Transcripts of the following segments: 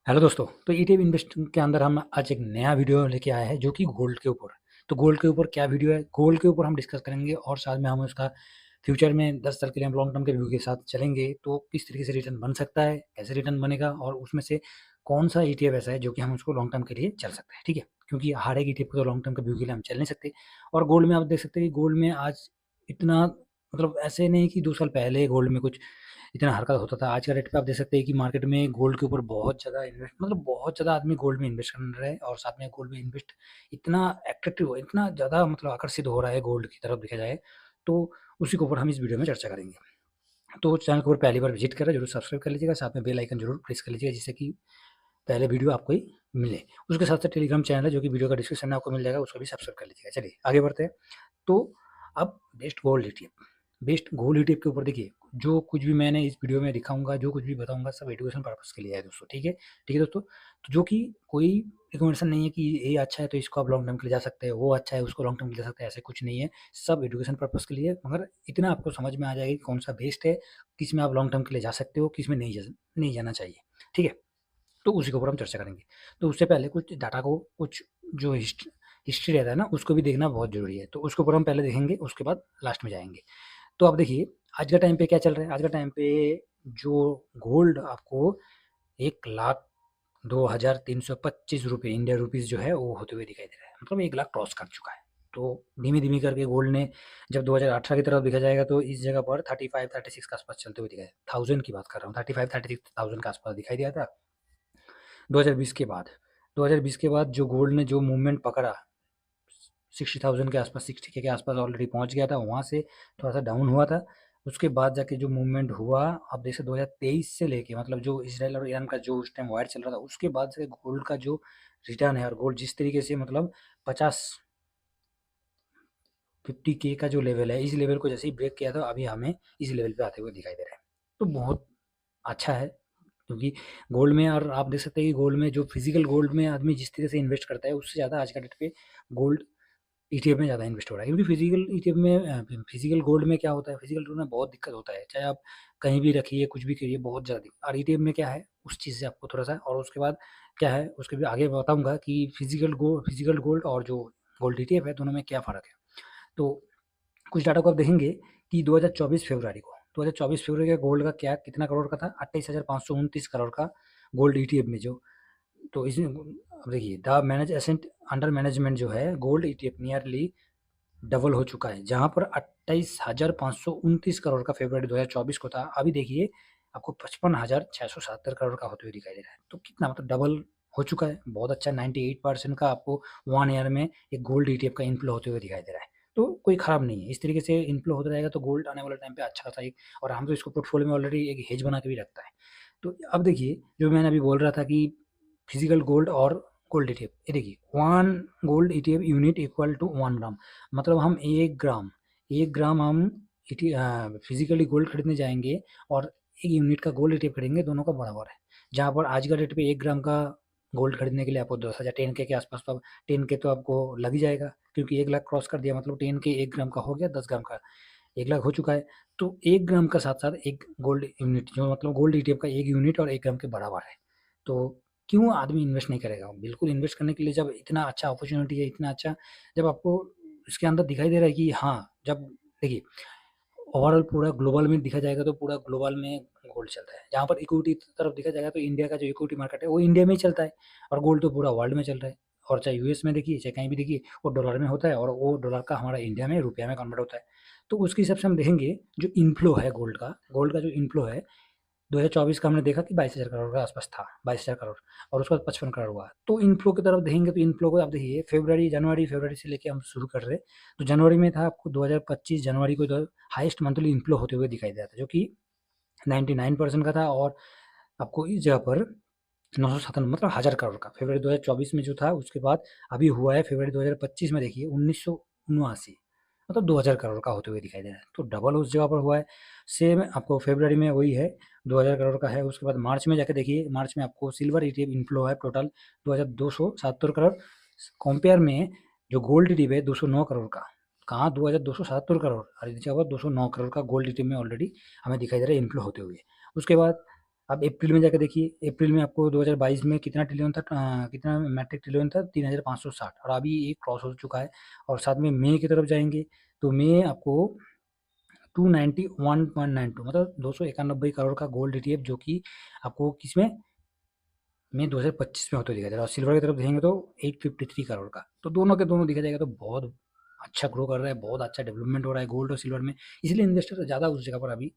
Hello दोस्तों, तो ETF investing के अंदर हम आज एक नया वीडियो लेके आए हैं जो कि गोल्ड के ऊपर। तो गोल्ड के ऊपर क्या वीडियो है, गोल्ड के ऊपर हम डिस्कस करेंगे और साथ में हम उसका फ्यूचर में 10 साल के लिए हम लॉन्ग टर्म के व्यू के साथ चलेंगे। तो किस तरीके से रिटर्न बन सकता है, कैसे रिटर्न बनेगा और उसमें से कौन सा ईटीएफ ऐसा है जो कि हम उसको लॉन्ग टर्म के लिए चल सकते हैं। ठीक है, क्योंकि हर एक ईटीएफ को तो लॉन्ग टर्म के व्यू के लिए हम चल नहीं सकते। और गोल्ड में आप देख सकते हैं कि गोल्ड में आज इतना मतलब ऐसे नहीं कि 2 साल पहले गोल्ड में कुछ इतना हरकत होता था। आज का रेट पे आप देख सकते हैं कि मार्केट में गोल्ड के ऊपर बहुत ज़्यादा इन्वेस्ट मतलब बहुत ज़्यादा आदमी गोल्ड में इन्वेस्ट कर रहे हैं और साथ में गोल्ड में इन्वेस्ट इतना अट्रैक्टिव इतना ज़्यादा मतलब आकर्षित हो रहा है गोल्ड की तरफ देखा जाए। तो उसी के ऊपर हम इस वीडियो में चर्चा करेंगे। तो चैनल को पहली बार विजिट करें, जरूर सब्सक्राइब कर लीजिएगा, साथ में बेल आइकन जरूर प्रेस कर लीजिएगा जिससे कि पहले वीडियो आपको ही मिले। उसके साथ साथ टेलीग्राम चैनल है जो कि वीडियो का डिस्क्रिप्शन में आपको मिल जाएगा, उसको भी सब्सक्राइब कर लीजिएगा। चलिए आगे बढ़ते हैं। तो अब बेस्ट गोल्ड ईटीएफ के ऊपर देखिए, जो कुछ भी मैंने इस वीडियो में दिखाऊंगा, जो कुछ भी बताऊंगा, सब एजुकेशन पर्पस के लिए है दोस्तों। ठीक है, ठीक है दोस्तों। तो जो कि कोई रिकमेंडेशन नहीं है कि ये अच्छा है तो इसको आप लॉन्ग टर्म के लिए जा सकते हैं, वो अच्छा है उसको लॉन्ग टर्म के लिए जा सकते हैं, ऐसे कुछ नहीं है। सब एजुकेशन पर्पस के लिए है, मगर इतना आपको समझ में आ जाएगा कि कौन सा बेस्ट है, किस में आप लॉन्ग टर्म के लिए जा सकते हो, किस में नहीं जाना चाहिए। ठीक है, तो उसी के ऊपर हम चर्चा करेंगे। तो उससे पहले कुछ डाटा को कुछ जो हिस्ट्री रहता है ना, उसको भी देखना बहुत ज़रूरी है। तो उसके ऊपर हम पहले देखेंगे, उसके बाद लास्ट में जाएँगे। तो आप देखिए आज का टाइम पे क्या चल रहा है। आज का टाइम पे जो गोल्ड आपको 1,02,325 रुपये इंडिया रुपीज़ जो है वो होते हुए दिखाई दे रहा है, मतलब 1 लाख क्रॉस कर चुका है। तो धीमी-धीमी करके गोल्ड ने जब 2018 की तरफ देखा जाएगा तो इस जगह पर 35-36 के आस-पास चलते हुए दिखा है। 1000 की बात कर रहा हूँ, 35-36,000 के आस-पास दिखाई दिया था। 2020 के बाद 2020 के बाद जो गोल्ड ने जो मूवमेंट पकड़ा 60,000 के आसपास, 60 के आसपास ऑलरेडी पहुंच गया था, वहाँ से थोड़ा सा डाउन हुआ था। उसके बाद जाके जो मूवमेंट हुआ, अब जैसे 2023 से लेके मतलब जो इसराइल और ईरान का जो उस टाइम वार चल रहा था, उसके बाद से गोल्ड का जो रिटर्न है और गोल्ड जिस तरीके से मतलब 50 के का जो लेवल है, इस लेवल को जैसे ही ब्रेक किया था, अभी हमें इस लेवल पे आते हुए दिखाई दे रहा है। तो बहुत अच्छा है, क्योंकि गोल्ड में और आप देख सकते हैं कि गोल्ड में जो फिजिकल गोल्ड में आदमी जिस तरह से इन्वेस्ट करता है, उससे ज़्यादा आज का डेट पे गोल्ड ईटीएफ में ज़्यादा इन्वेस्ट हो रहा है। क्योंकि फिजिकल ईटीएफ में फिजिकल गोल्ड में क्या होता है, फिजिकल गोल्ड में बहुत दिक्कत होता है, चाहे आप कहीं भी रखिए, कुछ भी करिए, बहुत ज़्यादा दिक्कत। और ईटीएफ में क्या है, उस चीज़ से आपको थोड़ा सा, और उसके बाद क्या है, उसके भी आगे बताऊंगा कि फिजिकल गोल्ड और जो गोल्ड ईटीएफ है, दोनों में क्या फ़र्क है। तो कुछ डाटा को आप देखेंगे कि 2024 फरवरी का गोल्ड का क्या कितना करोड़ का था, 28,529 करोड़ का गोल्ड ईटीएफ में जो। तो इसमें अब देखिए the manage asset under management जो है गोल्ड ईटीएफ नियरली डबल हो चुका है, जहाँ पर 28,529 करोड़ का फरवरी 2024 को था, अभी देखिए आपको 55,670 करोड़ का होते हुए दिखाई दे रहा है। तो कितना मतलब डबल हो चुका है, बहुत अच्छा। 98% का आपको 1 ईयर में एक गोल्ड ईटीएफ का इनफ्लो होते हुए दिखाई दे रहा है। तो कोई खराब नहीं है, इस तरीके से इनफ्लो होता रहेगा तो गोल्ड आने वाले टाइम पे अच्छा खासा एक, और हम तो इसको पोर्टफोलियो में ऑलरेडी एक हेज बना के भी रखता है। तो अब देखिए जो मैंने अभी बोल रहा था कि फिजिकल गोल्ड और गोल्ड ईटीएफ, ये देखिए 1 gold ETF unit equal to 1 gram, मतलब हम 1 ग्राम हम फिजिकली गोल्ड खरीदने जाएंगे और 1 यूनिट का गोल्ड ईटीएफ खरीदेंगे, दोनों का बराबर है। जहाँ पर आज का डेट पे 1 ग्राम का गोल्ड खरीदने के लिए आपको 10,000 10K के आसपास, तो अब 10K तो आपको लग ही जाएगा, क्योंकि 1 लाख क्रॉस कर दिया, मतलब 10K 1 ग्राम का हो गया, 10 ग्राम का 1 लाख हो चुका है। तो 1 ग्राम का साथ साथ एक गोल्ड यूनिट जो मतलब गोल्ड ईटीएफ का 1 यूनिट और 1 ग्राम के बराबर है। तो क्यों आदमी इन्वेस्ट नहीं करेगा? बिल्कुल इन्वेस्ट करने के लिए, जब इतना अच्छा अपॉर्चुनिटी है, इतना अच्छा, जब आपको इसके अंदर दिखाई दे रहा है कि हाँ, जब देखिए ओवरऑल पूरा ग्लोबल में देखा जाएगा तो पूरा ग्लोबल में गोल्ड चलता है। जहाँ पर इक्विटी तरफ देखा जाएगा तो इंडिया का जो इक्विटी मार्केट है वो इंडिया में ही चलता है, और गोल्ड तो पूरा वर्ल्ड में चल रहा है। और चाहे यूएस में देखिए, चाहे कहीं भी देखिए, वो डॉलर में होता है और वो डॉलर का हमारा इंडिया में रुपया में कन्वर्ट होता है। तो उसके हिसाब से हम देखेंगे जो इनफ्लो है गोल्ड का जो इनफ्लो है 2024 का, हमने देखा कि 22,000 करोड़ के आसपास था, 22,000 करोड़, और उसके बाद 55 करोड़ हुआ। तो इनफ्लो की तरफ देखेंगे तो इनफ्लो को आप देखिए जनवरी से लेके हम शुरू कर रहे हैं। तो जनवरी में था आपको 2025 जनवरी को तो हाईएस्ट मंथली इनफ्लो होते हुए दिखाई दिया था, जो कि 99% का था। और आपको इस जगह पर 997 मतलब 1000 करोड़ का फरवरी 2024 में जो था, उसके बाद अभी हुआ है फरवरी 2025 में देखिए 1979, मतलब 2000 करोड़ का होते हुए दिखाई दे रहा है। तो डबल उस जगह पर हुआ है। सेम आपको फरवरी में वही है, 2000 करोड़ का है। उसके बाद मार्च में जाके देखिए, मार्च में आपको सिल्वर ईटीएफ इनफ्लो है टोटल 2277 करोड़, कंपेयर में जो गोल्ड ईटीएफ है 209 करोड़ का। कहाँ 2277 करोड़, और इस जगह पर 209 करोड़ का गोल्ड ईटीएफ में ऑलरेडी हमें दिखाई दे रहा है इनफ्लो होते हुए। उसके बाद आप अप्रैल में जाकर देखिए, अप्रैल में आपको 2022 में कितना ट्रिलियन था, कितना मैट्रिक ट्रिलियन था, 3560, और अभी ये क्रॉस हो चुका है। और साथ में मई की तरफ जाएंगे तो मई आपको 291.92, मतलब 291 करोड़ का गोल्ड ETF, जो कि आपको किसमें, मई 2025 में होते दिखाई दे रहा है। और सिल्वर की तरफ देखेंगे तो 853 करोड़ का, तो दोनों के दोनों दिखा जाएगा तो बहुत अच्छा ग्रो कर रहा है, बहुत अच्छा डेवलपमेंट हो रहा है गोल्ड और सिल्वर में। इसलिए इन्वेस्टर ज़्यादा उस जगह पर अभी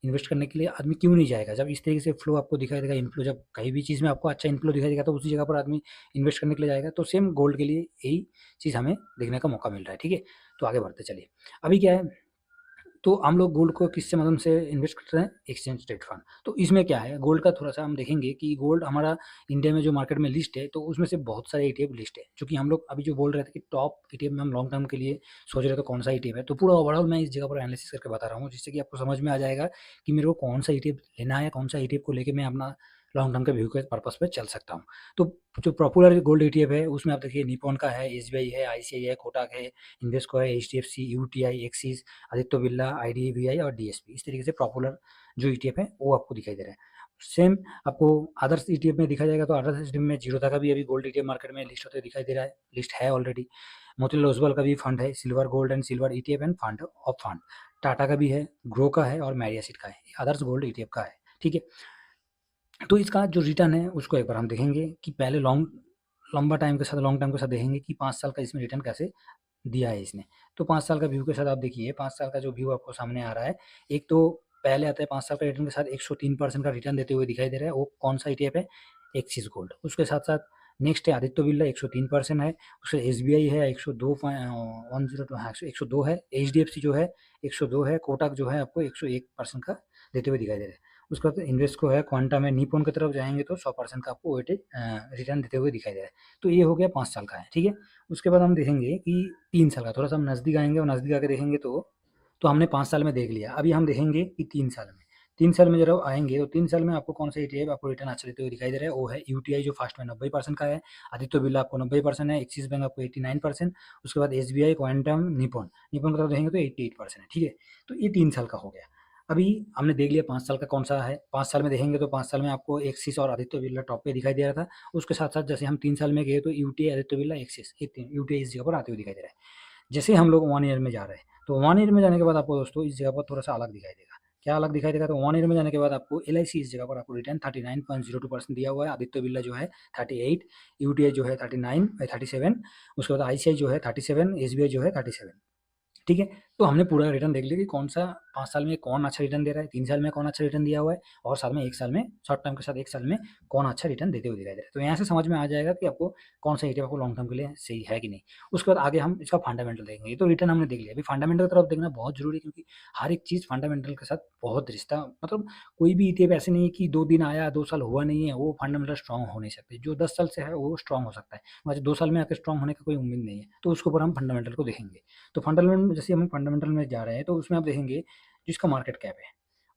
इन्वेस्ट करने के लिए आदमी क्यों नहीं जाएगा, जब इस तरीके से फ्लो आपको दिखाई देगा, इनफ्लो, जब कहीं भी चीज़ में आपको अच्छा इनफ्लो दिखाई देगा तो उसी जगह पर आदमी इन्वेस्ट करने के लिए जाएगा। तो सेम गोल्ड के लिए यही चीज़ हमें देखने का मौका मिल रहा है, ठीक है। तो आगे बढ़ते चलिए। अभी क्या है, तो हम लोग गोल्ड को किससे माध्यम से इन्वेस्ट करते हैं, एक्सचेंज ट्रेड फंड। तो इसमें क्या है, गोल्ड का थोड़ा सा हम देखेंगे कि गोल्ड हमारा इंडिया में जो मार्केट में लिस्ट है, तो उसमें से बहुत सारे ETF लिस्ट है, जो कि हम लोग अभी जो बोल रहे थे कि टॉप ETF में हम लॉन्ग टर्म के लिए सोच रहे थे कौन सा ETF है। तो पूरा ओवरऑल मैं इस जगह पर एनालिसिस करके बता रहा हूँ, जिससे कि आपको समझ में आ जाएगा कि मेरे को कौन सा ETF लेना है, कौन सा ETF को लेकर मैं अपना लॉन्ग टर्म के व्यू के पर्पस पे चल सकता हूँ। तो जो पॉपुलर गोल्ड ETF है उसमें आप देखिए निपॉन का है, SBI है, ICICI है, कोटक है, इन्वेस्को है, HDFC, UTI, axis, Aditya Birla, IDBI और DSP, इस तरीके से पॉपुलर जो ETF है वो आपको दिखाई दे रहा है। सेम आपको अदर्स ETF में दिखा जाएगा, तो अदर्स ETF में जीरोधा का भी अभी गोल्ड ETF मार्केट में लिस्ट होते दिखाई दे रहा है, लिस्ट है ऑलरेडी। मोतीलाल ओसवाल का भी फंड है, silver gold and silver ETF end fund of fund. Tata का भी है, ग्रो का है और मैरियासिट का है, अदर्स गोल्ड ETF का है, ठीक है। तो इसका जो रिटर्न है उसको एक बार हम देखेंगे कि पहले लंबा टाइम के साथ, लॉन्ग टाइम के साथ देखेंगे कि 5 साल का इसमें रिटर्न कैसे दिया है इसने। तो 5 साल का व्यू के साथ आप देखिए, 5 साल का जो व्यू आपको सामने आ रहा है, एक तो पहले आता है 5 साल का रिटर्न के साथ 103% का रिटर्न देते हुए दिखाई दे रहा है, वो कौन सा ETF है, एक्सिस गोल्ड। उसके साथ साथ नेक्स्ट है आदित्य बिरला, 103% है। उससे SBI है 102, 102, हाँ 102 है। HDFC जो है 102 है। कोटक जो है आपको 101% का देते हुए दिखाई दे रहा है। उसके बाद इन्वेस्को है, क्वांटम है, निपॉन की तरफ जाएंगे तो 100% का आपको वेटेज रिटर्न देते हुए दिखाई दे रहा है। तो ये हो गया 5 साल का है, ठीक है। उसके बाद हम देखेंगे कि 3 साल का, थोड़ा सा हम नज़दीक आएंगे और नज़दीक आके देखेंगे तो हमने 5 साल में देख लिया, अभी हम देखेंगे कि 3 साल में। 3 साल में जब आएंगे तो 3 साल में आपको कौन सा ETF आपको रिटर्न अच्छा देते हुए दिखाई दे रहा है, वो है UTI, जो फर्स्ट में 90% का है। आदित्य बिरला आपको 90% है। एक्सिस बैंक आपको 89%। उसके बाद SBI, क्वांटम, निपॉन, निपॉन की तरफ देखेंगे तो 88% है, ठीक है। तो ये 3 साल का हो गया। अभी हमने देख लिया 5 साल का कौन सा है। 5 साल में देखेंगे तो 5 साल में आपको एक्सिस और आदित्य बिरला टॉप पे दिखाई दे रहा था। उसके साथ साथ जैसे हम 3 साल में गए तो UTI, आदित्य बिरला, एक्सिस, ये तीन UTI इस जगह पर आते हुए दिखाई दे रहा है। जैसे हम लोग 1 ईयर में जा रहे हैं, तो 1 ईयर में जाने के बाद आपको दोस्तों इस जगह पर थोड़ा सा अलग दिखाई देगा। क्या अलग दिखाई देगा, तो 1 ईयर में जाने के बाद आपको LIC इस जगह पर आपको रिटर्न 39.02% दिया हुआ है। आदित्य बिरला जो है 38, UTI जो है 39, 37, उसके बाद ICI जो है 37, SBI जो है 37, ठीक है। तो हमने पूरा रिटर्न देख लिया कि कौन सा 5 साल में कौन अच्छा रिटर्न दे रहा है, 3 साल में कौन अच्छा रिटर्न दिया हुआ है, और साथ में 1 साल में, शॉर्ट टर्म के साथ 1 साल में कौन अच्छा रिटर्न देते हुए दिखाई दे रहा है। तो यहाँ से समझ में आ जाएगा कि आपको कौन सा ETF आपको लॉन्ग टर्म के लिए सही है कि नहीं। उसके बाद आगे हम इसका फंडामेंटल देखेंगे। ये तो रिटर्न हमने देख लिया, अभी फंडामेंटल की तरफ देखना बहुत जरूरी है, क्योंकि हर एक चीज़ फंडामेंटल के साथ बहुत रिश्ता, मतलब कोई भी ETF ऐसे नहीं है कि 2 दिन आया 2 साल हुआ नहीं है, वो फंडामेंटल स्ट्रॉन्ग हो नहीं सकते। जो 10 साल से है वो स्ट्रॉन्ग हो सकता है, मगर 2 साल में आकर स्ट्रॉन्ग होने का कोई उम्मीद नहीं है। तो उसके ऊपर हम फंडामेंटल को देखेंगे। तो फंडामेंटल में जैसे हम फंडामेंटल में जा रहे हैं तो उसमें आप देखेंगे जिसका मार्केट कैप है,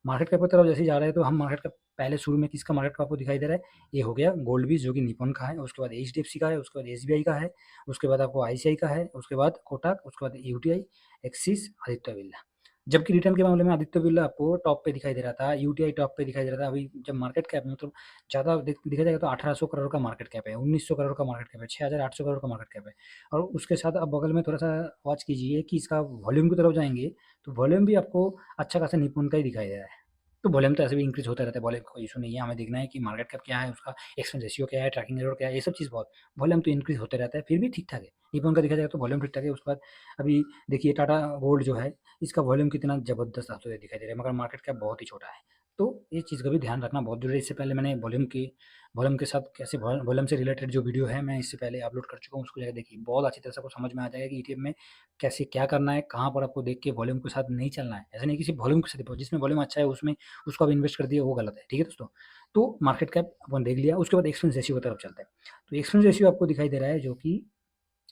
मार्केट कैप की तरफ जैसे जा रहे हैं तो हम मार्केट कैप पहले शुरू में किसका मार्केट कैप आपको दिखाई दे रहा है, ये हो गया गोल्ड बीज, जो कि निपॉन का है। उसके बाद HDFC का है, उसके बाद SBI का है, उसके बाद आपको ICI का है, उसके बाद कोटक, उसके बाद UTI, एक्सिस, आदित्य बिरला। जबकि रिटर्न के मामले में आदित्य बिरला आपको टॉप पे दिखाई दे रहा था, UTI टॉप पे दिखाई दे रहा था। अभी जब मार्केट कैप में तो ज़्यादा दिखा जाएगा तो 1800 करोड़ का मार्केट कैप है, 1900 करोड़ का मार्केट कैप है, 6800 करोड़ का मार्केट कैप है। और उसके साथ आप बगल में थोड़ा सा वॉच कीजिए कि इसका वॉल्यूम की तरफ जाएंगे तो वॉल्यूम भी आपको अच्छा खासा निपुण का ही दिखाई दे रहा है। तो वॉल्यूम तो ऐसे भी इंक्रीज होता रहता है, वॉल्यूम का कोई इशू नहीं है। हमें देखना है कि मार्केट कैप क्या है, उसका एक्सपेंस रेशियो क्या है, ट्रैकिंग एरर क्या है, ये सब चीज़ बहुत, वॉल्यूम तो इंक्रीज होते रहता है, फिर भी ठीक ठाक है। निपुण का देखा जाएगा तो वॉल्यूम ठीक ठाक है। उसके बाद अभी देखिए टाटा गोल्ड जो है, इसका वॉल्यूम कितना जबरदस्त आते हुए दिखाई दे रहा है, मगर मार्केट कैप बहुत ही छोटा है। तो ये चीज़ का भी ध्यान रखना बहुत जरूरी है। इससे पहले मैंने वॉल्यूम के साथ कैसे, वॉल्यूम से रिलेटेड जो वीडियो है मैं इससे पहले अपलोड कर चुका हूँ, उसको जाकर देखिए, बहुत अच्छी तरह से आपको समझ में आ जाएगा कि ETF में कैसे क्या करना है, कहाँ पर आपको देख के वॉल्यूम के साथ नहीं चलना है। ऐसा नहीं कि सिर्फ वॉल्यूम के साथ, जिसमें वॉल्यूम अच्छा है उसमें उसको आप इन्वेस्ट कर दिए, वो गलत है, ठीक है दोस्तों। तो मार्केट कैप अपन देख लिया, उसके बाद एक्सपेंस रेशियो की तरफ चलते हैं। तो एक्सपेंस रेशियो आपको दिखाई दे रहा है, जो कि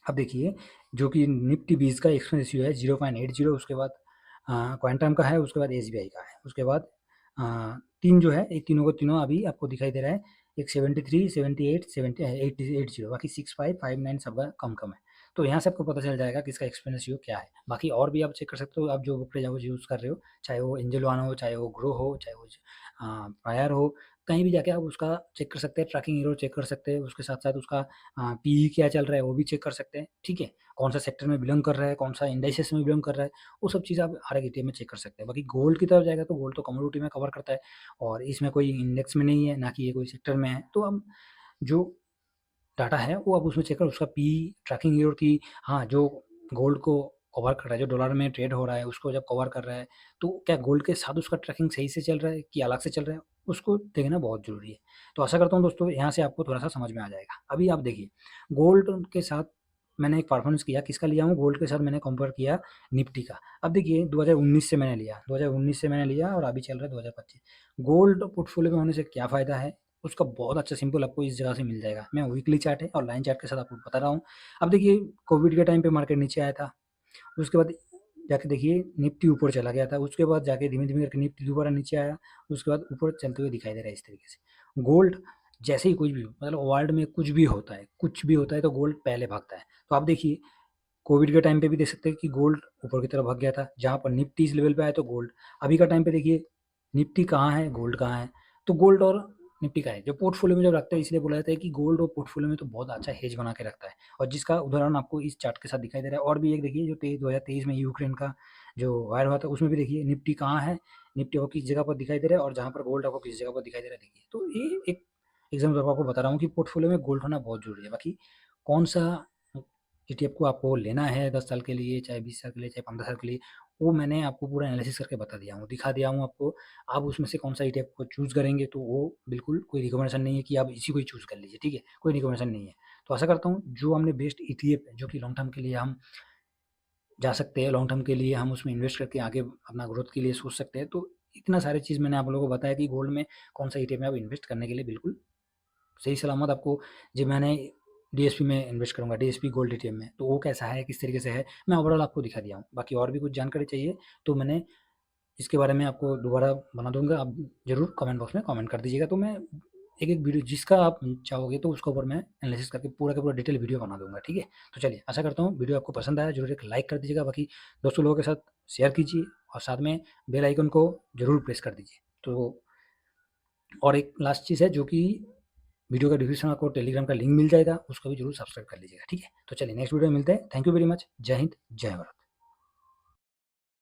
अब देखिए, जो कि निफ्टी 20 का एक्सपेंस रेशियो है 0.80। उसके बाद क्वांटम का है, उसके बाद SBI का है, उसके बाद तीन जो है, एक तीनों को तीनों अभी आपको दिखाई दे रहा है, एक 73, 78, 70, 80, बाकी 65, 59 सबका कम कम है। तो यहाँ से आपको पता चल जाएगा कि इसका एक्सपेंस रेशियो क्या है। बाकी और भी आप चेक कर सकते हो, आप जो ब्रोकरेज हाउस यूज़ कर रहे हो, चाहे वो एंजल वन हो, चाहे वो ग्रो हो, चाहे वो प्रायर हो, कहीं भी जाके आप उसका चेक कर सकते हैं, ट्रैकिंग एरर चेक कर सकते हैं, उसके साथ-साथ उसका पीई क्या चल रहा है वो भी चेक कर सकते हैं, ठीक है? कौन-सा सेक्टर में बिलॉन्ग कर रहा है, कौन-सा इंडाइसेस में बिलॉन्ग कर रहा है, वो सब चीज़ आप हर एक ईटीएफ में चेक कर सकते हैं। बाकी गोल्ड की तरफ जाएगा तो गोल्ड तो कमोडिटी में कवर करता है और इसमें कोई इंडेक्स में नहीं है, ना कि ये कोई सेक्टर में है। तो हम जो डाटा है वो आप उसमें चेक करो, उसका पी ट्रैकिंग ईयर की, हाँ, जो गोल्ड को कवर कर रहा है, जो डॉलर में ट्रेड हो रहा है उसको जब कवर कर रहा है, तो क्या गोल्ड के साथ उसका ट्रैकिंग सही से चल रहा है कि अलग से चल रहा है, उसको देखना बहुत ज़रूरी है। तो आशा करता हूँ दोस्तों यहाँ से आपको थोड़ा-सा समझ में आ जाएगा। अभी आप देखिए, गोल्ड के साथ मैंने एक परफॉर्मेंस किया, किसका लिया हूँ, गोल्ड के साथ मैंने कंपेयर किया निफ्टी का। अब देखिए 2019 से मैंने लिया, 2019 से मैंने लिया और अभी चल रहा है 2025। गोल्ड पोर्टफोलियो में होने से क्या फ़ायदा है? उसका बहुत अच्छा सिंपल आपको इस जगह से मिल जाएगा। मैं वीकली चार्ट है और लाइन चार्ट के साथ आपको बता रहा हूँ। अब देखिए कोविड के टाइम पे मार्केट नीचे आया था, उसके बाद जाके देखिए निफ्टी ऊपर चला गया था, उसके बाद जाके धीमे-धीमे करके निफ्टी दोबारा नीचे आया, उसके बाद ऊपर चलते हुए दिखाई दे रहा है इस तरीके से। गोल्ड जैसे ही कुछ भी मतलब वर्ल्ड में कुछ भी होता है तो गोल्ड पहले भागता है। तो आप देखिए कोविड के टाइम पे भी देख सकते हैं कि गोल्ड ऊपर की तरफ भाग गया था, जहाँ पर निफ्टी इस लेवल पे आया तो गोल्ड। अभी का टाइम पे देखिए निफ्टी कहाँ है, गोल्ड कहाँ है, तो गोल्ड और निफ्टी का है। जो पोर्टफोलियो में जब रखते हैं इसलिए बोला जाता है कि गोल्ड और पोर्टफोलियो में तो बहुत अच्छा हेज बना के रखता है और जिसका उदाहरण आपको इस चार्ट के साथ दिखाई दे रहा है। और भी एक देखिए जो 2023 में यूक्रेन का जो वार हुआ था उसमें भी देखिए निफ्टी कहाँ है, निफ्टी आपको किस जगह पर दिखाई दे रहा है और जहाँ पर गोल्ड आपको किस जगह पर दिखाई दे रहा है देखिए। तो ये एक एग्जाम्पल आपको बता रहा हूँ कि पोर्टफोलियो में गोल्ड होना बहुत ज़रूरी है। बाकी कौन सा ईटीएफ को आपको लेना है 10 साल के लिए, चाहे 20 साल के लिए, चाहे 15 साल के लिए, वो मैंने आपको पूरा एनालिसिस करके बता दिया हूँ, दिखा दिया हूँ आपको। आप उसमें से कौन-सा ईटीएफ को चूज़ करेंगे तो वो बिल्कुल कोई रिकमेंडेशन नहीं है कि आप इसी को ही चूज़ कर लीजिए, ठीक है? कोई रिकमेंडेशन नहीं है। तो आशा करता हूँ जो हमने बेस्ट ईटीएफ है, जो कि लॉन्ग टर्म के लिए हम जा सकते हैं, लॉन्ग टर्म के लिए हम उसमें इन्वेस्ट करके आगे अपना ग्रोथ के लिए सोच सकते हैं। तो इतना सारी चीज़ मैंने आप लोगों को बताया कि गोल्ड में कौन-सा ईटीएफ में आप इन्वेस्ट करने के लिए बिल्कुल सही सलामत आपको। जी मैंने डीएसपी में इन्वेस्ट करूँगा, डीएसपी गोल्ड एटीएम में, तो वो कैसा है, किस तरीके से है, मैं ओवरऑल आपको दिखा दिया हूँ। बाकी और भी कुछ जानकारी चाहिए तो मैंने इसके बारे में आपको दोबारा बना दूँगा, आप ज़रूर कमेंट बॉक्स में कमेंट कर दीजिएगा। तो मैं एक-एक वीडियो जिसका आप चाहोगे तो उसके ऊपर मैं एनालिसिस करके पूरा का पूरा डिटेल वीडियो बना दूँगा, ठीक है? तो चलिए आशा करता हूँ वीडियो आपको पसंद आया, ज़रूर एक लाइक कर दीजिएगा, बाकी दोस्तों लोगों के साथ शेयर कीजिए और साथ में बेल आइकन को ज़रूर प्रेस कर दीजिए। तो और एक लास्ट चीज़ है जो कि वीडियो का डिस्क्रिप्शन में आपको टेलीग्राम का लिंक मिल जाएगा, उसको भी ज़रूर सब्सक्राइब कर लीजिएगा, ठीक है? तो चलिए नेक्स्ट वीडियो में मिलते हैं। Thank you very much. जय हिंद, जय भारत।